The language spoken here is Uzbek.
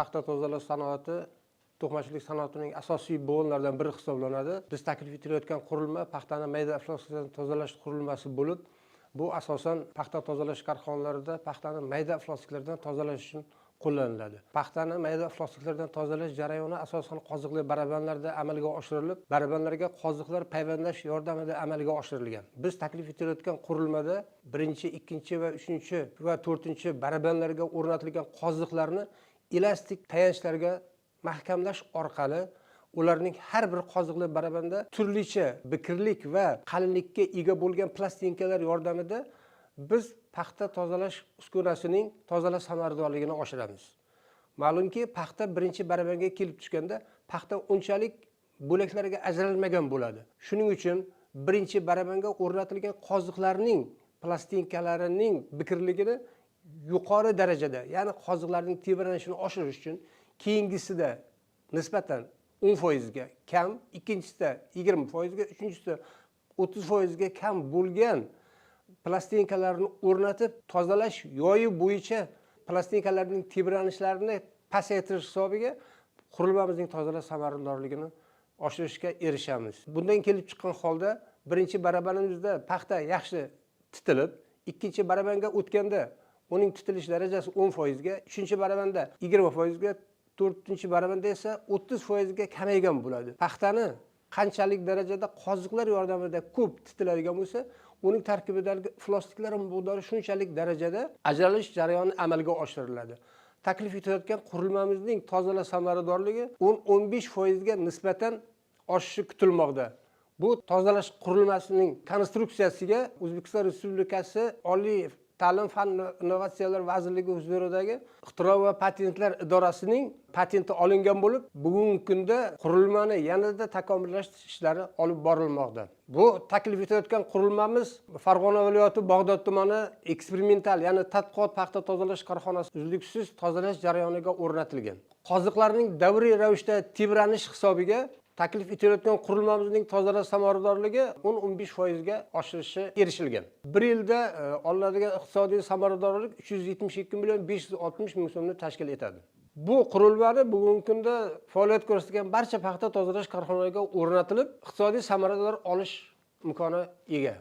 paxta tozalash sanoati to'qimachilik sanoatining asosiy bo'g'inlaridan biri hisoblanadi. Biz taklif etilayotgan qurilma paxtani mayda iflosliklardan tozalash qurilmasi bo'lib, bu asosan paxta tozalash korxonalarida paxtani mayda iflosliklardan tozalash uchun qo'llaniladi. Paxtani mayda iflosliklardan tozalash jarayoni asosan qoziqli barabanlarda amalga oshirilib, barabanlarga qoziqlar payvandlash yordamida amalga oshirilgan. Biz taklif etilayotgan qurilmada 1, 2 va 3 va 4 barabanlarga o'rnatilgan qoziqlarni elastik tayanchlarga mahkamlash orqali ularning har bir qoziqli barabanda turlicha bikrlik va qalinlikka ega bo'lgan plastinkalar yordamida biz paxta tozalash uskunasining tozalash samaradorligini oshiramiz. Ma'lumki, paxta birinchi barabanga kelib tushganda paxta unchalik bo'laklarga ajralmagan bo'ladi. Shuning uchun birinchi barabanga o'rnatilgan qoziqlarning plastinkalarining bikrligini yuqori darajada, ya'ni qoziqlarning tebranishini oshirish uchun keyingisida nisbatan 10% ga kam, ikkinchisida 20% ga, uchinchisida 30% ga kam bo'lgan plastinkalarni o'rnatib tozalash yo'yi bo'yicha plastinkalarning tebranishlarini pasaytirish hisobiga qurilmamizning tozalash samaradorligini oshirishga erishamiz. Bundan kelib chiqqan holda birinchi barabanimizda paxta yaxshi titilib, ikkinchi barabanga o'tganda uning titilish darajasi 10% ga, uchinchi barabanda 20% ga, to'rtinchi barabanda esa 30% ga kamaygan bo'ladi. Paxtani qanchalik darajada qoziqlar yordamida ko'p titiladigan bo'lsa, uning tarkibidagi iflosliklar miqdori shunchalik darajada ajralish jarayoni amalga oshiriladi. Taklif etilayotgan qurilmamizning tozalash samaradorligi 10-15% ga nisbatan oshishi kutilmoqda. Bu tozalash qurilmasining konstruksiyasiga O'zbekiston Respublikasi Oliy ta'lim fan innovatsiyalar vazirligi huzuridagi ixtiro va patentlar idorasining patenti olingan bo'lib, bugungi kunda qurilmani yanada takomillashtirish ishlari olib borilmoqda. Bu taklif etilayotgan qurilmamiz Farg'ona viloyati Bog'dod tumani eksperimental, ya'ni tadqiqot paxta tozalash korxonasi uzluksiz tozalash jarayoniga o'rnatilgan. Qoziqlarning davriy ravishda tebranish hisobiga taklif etilayotgan qurilmamizning tozalash samaradorligi 10-15% ga oshirishi erishilgan. 1 yilda olinadigan iqtisodiy samaradorlik 372.560.000 so'mni tashkil etadi. Bu qurilmani bugungi kunda faoliyat ko'rsatgan barcha paxta tozalash korxonalariga o'rnatilib, iqtisodiy samarador olish imkoni ega.